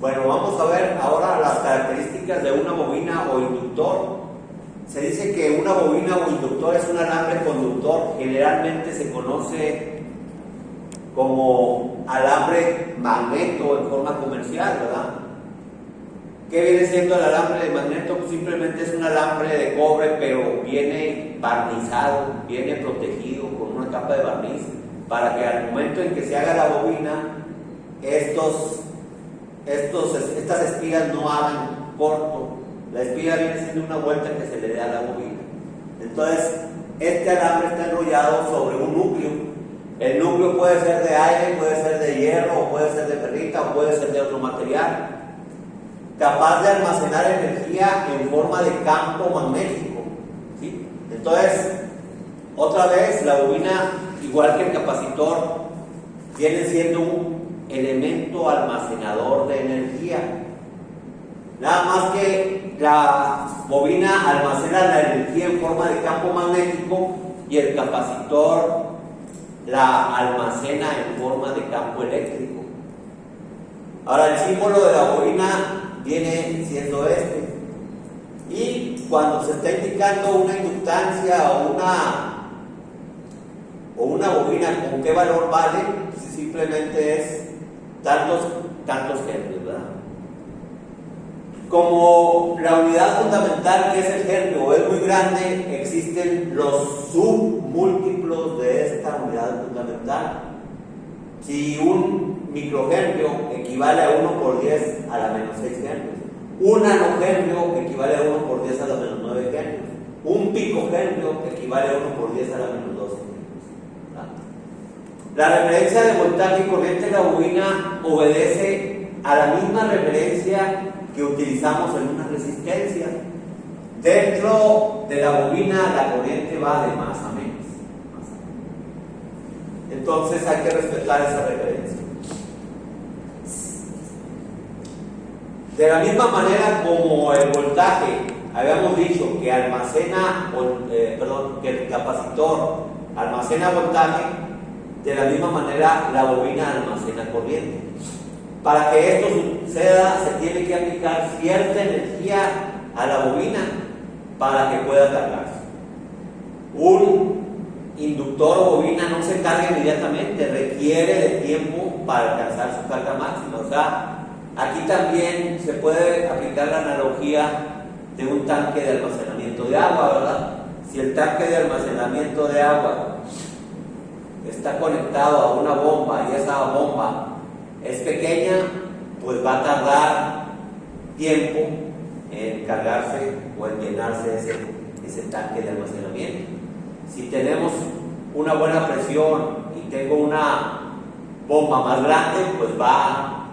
Bueno, vamos a ver ahora las características de una bobina o inductor. Se dice que una bobina o inductor es un alambre conductor, generalmente se conoce como alambre magneto en forma comercial, ¿verdad? ¿Qué viene siendo el alambre de magneto? Pues simplemente es un alambre de cobre, pero viene barnizado, viene protegido con una capa de barniz, para que al momento en que se haga la bobina, estas espigas no hagan corto. La espiga viene siendo una vuelta que se le dé a la bobina. Entonces, este alambre está enrollado sobre un núcleo. El núcleo puede ser de aire, puede ser de hierro, o puede ser de ferrita, o puede ser de otro material, capaz de almacenar energía en forma de campo magnético, ¿sí? Entonces, otra vez, la bobina, igual que el capacitor, viene siendo un elemento almacenador de energía. Nada más que la bobina almacena la energía en forma de campo magnético y el capacitor la almacena en forma de campo eléctrico. Ahora, el símbolo de la bobina viene siendo este. Y cuando se está indicando una inductancia o una bobina con qué valor vale, simplemente es tantos hercios, ¿verdad? Como la unidad fundamental, que es el hercio, es muy grande, existen los submúltiplos de esta unidad fundamental. Si un microhercio equivale a 1 por 10 a la menos 6 hercios, un nanohercio equivale a 1 por 10 a la menos 9 hercios, un picohercio equivale a 1 por 10 a la menos 12 hercios. La referencia de voltaje y corriente de la bobina obedece a la misma referencia que utilizamos en una resistencia. Dentro de la bobina la corriente va de más a menos. Entonces hay que respetar esa referencia. De la misma manera como el voltaje, habíamos dicho que que el capacitor almacena voltaje, de la misma manera la bobina almacena corriente. Para que esto suceda, se tiene que aplicar cierta energía a la bobina para que pueda cargarse. Un inductor o bobina no se carga inmediatamente, requiere de tiempo para alcanzar su carga máxima. O sea, aquí también se puede aplicar la analogía de un tanque de almacenamiento de agua, ¿verdad? Si el tanque de almacenamiento de agua está conectado a una bomba y esa bomba es pequeña, pues va a tardar tiempo en cargarse o en llenarse ese tanque de almacenamiento. Si tenemos una buena presión y tengo una bomba más grande, pues va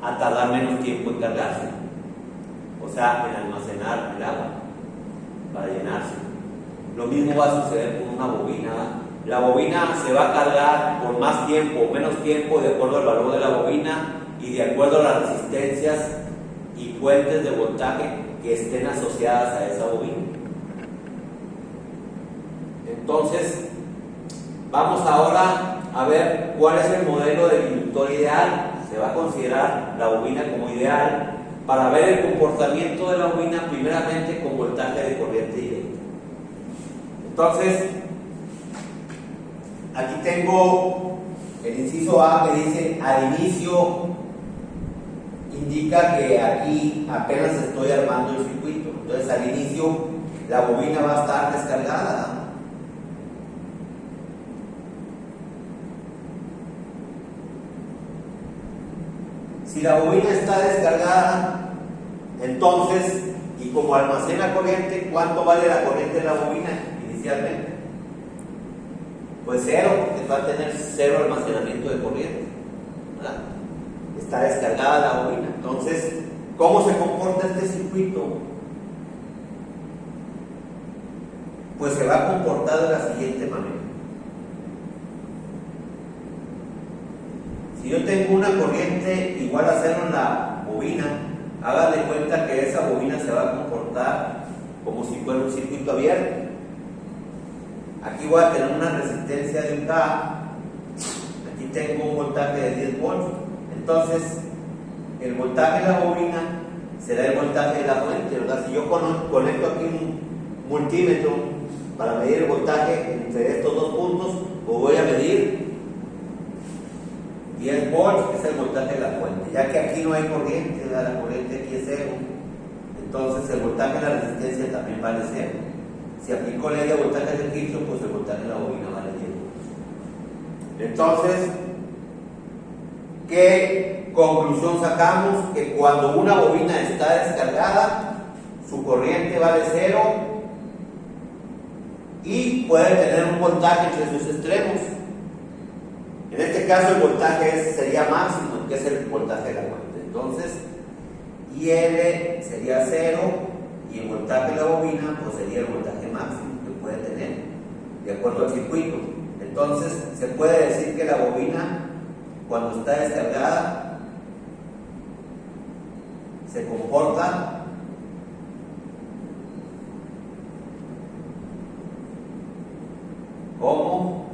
a tardar menos tiempo en cargarse, o sea, en almacenar el agua para llenarse. Lo mismo va a suceder con una bobina. La bobina se va a cargar por más tiempo o menos tiempo de acuerdo al valor de la bobina y de acuerdo a las resistencias y fuentes de voltaje que estén asociadas a esa bobina. Entonces, vamos ahora a ver cuál es el modelo del inductor ideal. Se va a considerar la bobina como ideal para ver el comportamiento de la bobina primeramente con voltaje de corriente directa. Entonces, aquí tengo el inciso A que dice al inicio, indica que aquí apenas estoy armando el circuito. Entonces al inicio la bobina va a estar descargada. Si la bobina está descargada, entonces, y como almacena corriente, ¿cuánto vale la corriente de la bobina inicialmente? Pues cero, porque va a tener cero almacenamiento de corriente, ¿verdad? Está descargada la bobina. Entonces, ¿cómo se comporta este circuito? Pues se va a comportar de la siguiente manera. Si yo tengo una corriente igual a cero en la bobina, hagan de cuenta que esa bobina se va a comportar como si fuera un circuito abierto. Aquí voy a tener una resistencia de 1 K, aquí tengo un voltaje de 10 volts. Entonces, el voltaje de la bobina será el voltaje de la fuente, ¿verdad? Si yo conecto aquí un multímetro para medir el voltaje entre estos dos puntos, pues voy a medir 10 volts, que es el voltaje de la fuente, ya que aquí no hay corriente, ¿verdad? La corriente aquí es cero, entonces el voltaje de la resistencia también vale cero. Si aplico ley de voltaje de Kirchhoff, pues el voltaje de la bobina vale 10 volts. Entonces, ¿qué conclusión sacamos? Que cuando una bobina está descargada, su corriente vale cero y puede tener un voltaje entre sus extremos. En este caso el voltaje sería máximo, que es el voltaje de la fuente. Entonces, IL sería cero y el voltaje de la bobina pues sería el voltaje máximo que puede tener, de acuerdo al circuito. Entonces, se puede decir que la bobina, cuando está descargada, se comporta como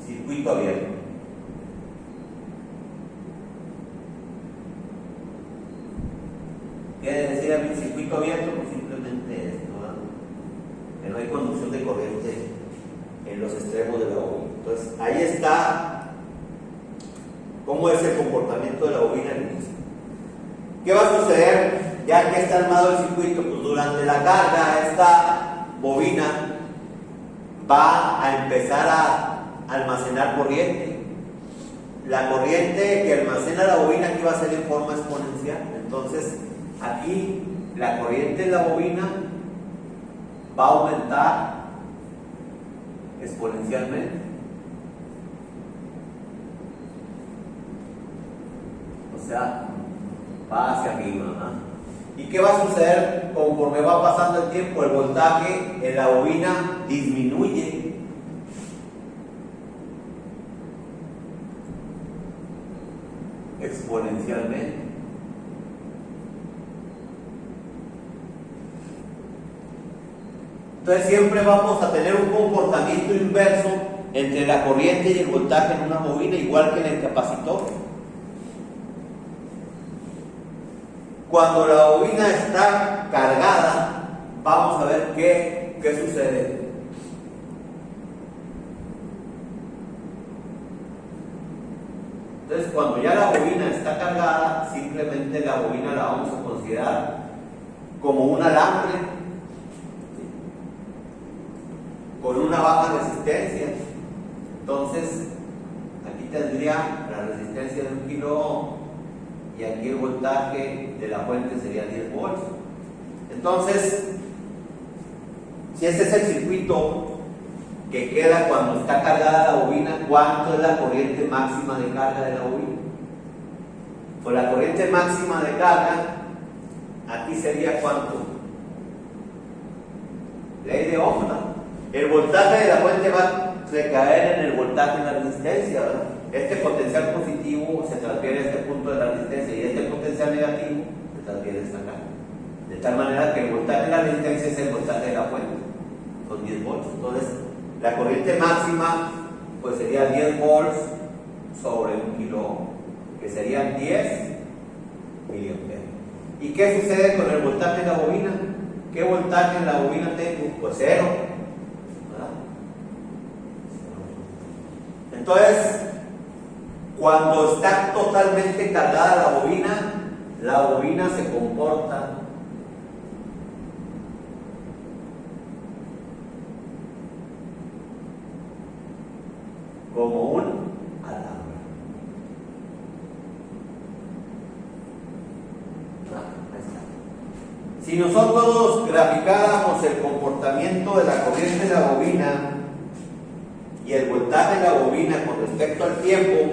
circuito abierto. ¿Quiere decir a mí circuito abierto? Pues simplemente esto, ¿verdad? Que no hay conducción de corriente en los extremos de la bobina. Entonces, ahí está cómo es el comportamiento de la bobina al inicio. ¿Qué va a suceder ya que está armado el circuito? Pues durante la carga, esta bobina va a empezar a almacenar corriente. La corriente que almacena la bobina aquí va a ser en forma exponencial. Entonces, aquí la corriente de la bobina va a aumentar exponencialmente. O sea, va hacia arriba, ¿verdad? ¿Y qué va a suceder conforme va pasando el tiempo? El voltaje en la bobina disminuye. Exponencialmente. Entonces siempre vamos a tener un comportamiento inverso entre la corriente y el voltaje en una bobina, igual que en el capacitor. Cuando la bobina está cargada, vamos a ver qué sucede. Entonces, cuando ya la bobina está cargada, simplemente la bobina la vamos a considerar como un alambre con una baja resistencia. Entonces, aquí tendría la resistencia de 1 kilo ohm y aquí el voltaje de la fuente sería 10 volts. Entonces, si este es el circuito que queda cuando está cargada la bobina, ¿cuánto es la corriente máxima de carga de la bobina? Pues la corriente máxima de carga aquí sería ¿cuánto? Ley de Ohm, ¿verdad? El voltaje de la fuente va a recaer en el voltaje de la resistencia, ¿verdad? Este potencial positivo se transfiere a este punto de la resistencia y este potencial negativo se transfiere a esta acá. De tal manera que el voltaje de la resistencia es el voltaje de la fuente, son 10 volts. Entonces, la corriente máxima pues sería 10 volts sobre 1 kilo ohm, que serían 10 miliamperes. ¿Y qué sucede con el voltaje de la bobina? ¿Qué voltaje en la bobina tengo? Pues cero, ¿verdad? Entonces, cuando está totalmente cargada la bobina se comporta como un alambre. Ahí está. Si nosotros graficáramos el comportamiento de la corriente de la bobina y el voltaje de la bobina con respecto al tiempo,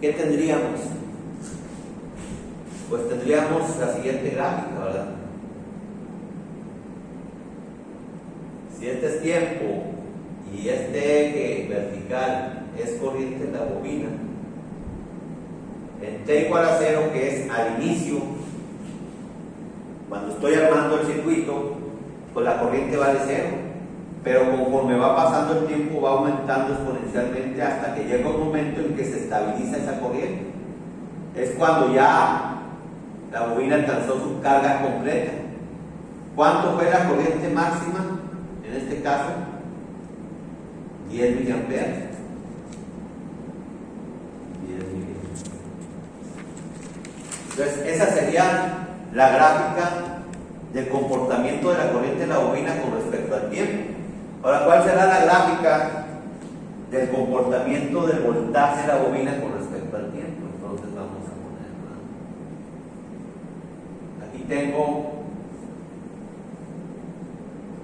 ¿qué tendríamos? Pues tendríamos la siguiente gráfica, ¿verdad? Si este es tiempo y este eje vertical es corriente de la bobina, en t igual a 0, que es al inicio, cuando estoy armando el circuito, pues la corriente vale 0, pero conforme va pasando el tiempo va aumentando exponencialmente hasta que llega un momento en que se estabiliza esa corriente. es cuando ya la bobina alcanzó su carga completa. ¿Cuánto fue la corriente máxima? En este caso, 10 miliamperes. 10 miliamperes. Entonces, esa sería la gráfica del comportamiento de la corriente de la bobina con respecto al tiempo. Ahora, ¿cuál será la gráfica del comportamiento del voltaje de la bobina con respecto al tiempo? Entonces vamos a poner, aquí tengo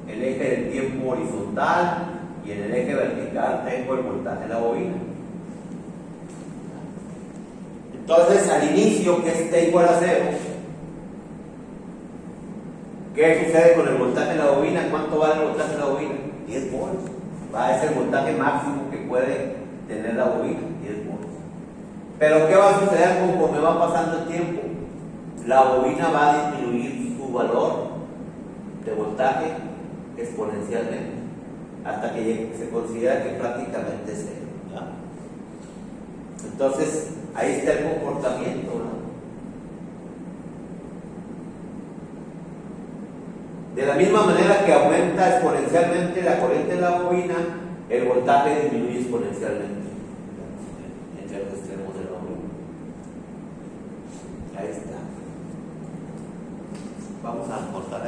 el eje del tiempo horizontal y en el eje vertical tengo el voltaje de la bobina. Entonces, al inicio, que es T igual a 0, ¿qué sucede con el voltaje de la bobina? ¿Cuánto vale el voltaje de la bobina? 10 volts. Es el voltaje máximo que puede tener la bobina, 10 volts. Pero ¿qué va a suceder conforme va pasando el tiempo? La bobina va a disminuir su valor de voltaje exponencialmente hasta que se considera que prácticamente es cero, ¿ya? Entonces, ahí está el comportamiento, ¿no? De la misma manera que aumenta exponencialmente la corriente de la bobina, el voltaje disminuye exponencialmente entre los extremos de la bobina. Ahí está. Vamos a cortar